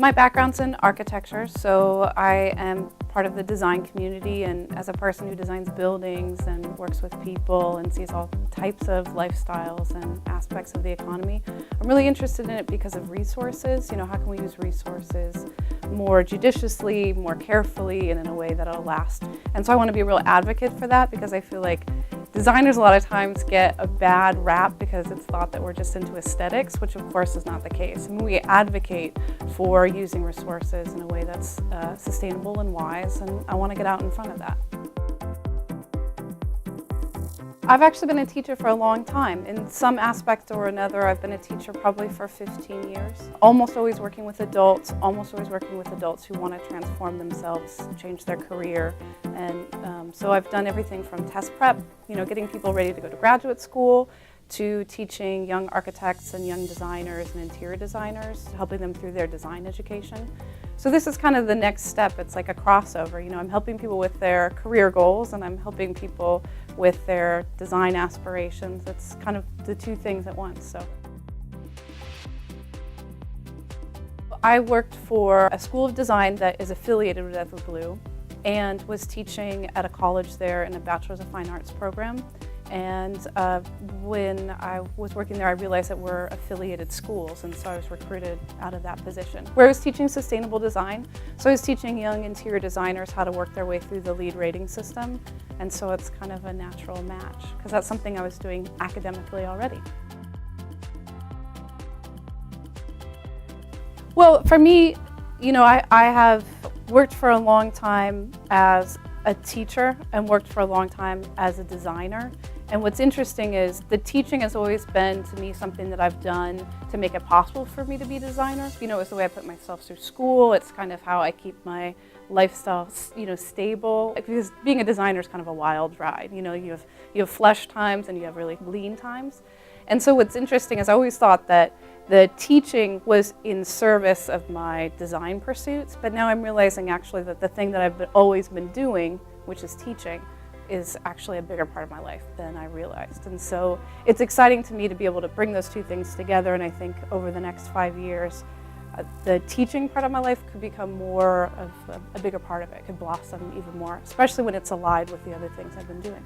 My background's in architecture, so I am part of the design community, and as a person who designs buildings and works with people and sees all types of lifestyles and aspects of the economy, I'm really interested in it because of resources. You know, how can we use resources more judiciously, more carefully, and in a way that'll last? And so I want to be a real advocate for that, because I feel like designers a lot of times get a bad rap because it's thought that we're just into aesthetics, which of course is not the case. I mean, we advocate for using resources in a way that's sustainable and wise, and I want to get out in front of that. I've actually been a teacher for a long time. In some aspect or another, I've been a teacher probably for 15 years. Almost always working with adults, who want to transform themselves, change their career. And so I've done everything from test prep, you know, getting people ready to go to graduate school, to teaching young architects and young designers and interior designers, helping them through their design education. So this is kind of the next step. It's like a crossover. You know, I'm helping people with their career goals, and I'm helping people with their design aspirations. It's kind of the two things at once. So I worked for a school of design that is affiliated with Everblue, and was teaching at a college there in a Bachelor's of Fine Arts program. And when I was working there, I realized that we're affiliated schools, and so I was recruited out of that position, where I was teaching sustainable design. So I was teaching young interior designers how to work their way through the LEED rating system, and so it's kind of a natural match, because that's something I was doing academically already. Well, for me, you know, I have worked for a long time as a teacher and worked for a long time as a designer. And what's interesting is the teaching has always been, to me, something that I've done to make it possible for me to be a designer. You know, it's the way I put myself through school. It's kind of how I keep my lifestyle, you know, stable. Because being a designer is kind of a wild ride. You know, you have flush times and you have really lean times. And so what's interesting is I always thought that the teaching was in service of my design pursuits, but now I'm realizing actually that the thing that I've always been doing, which is teaching, is actually a bigger part of my life than I realized. And so it's exciting to me to be able to bring those two things together, and I think over the next 5 years, the teaching part of my life could become more of a bigger part of it, could blossom even more, especially when it's allied with the other things I've been doing.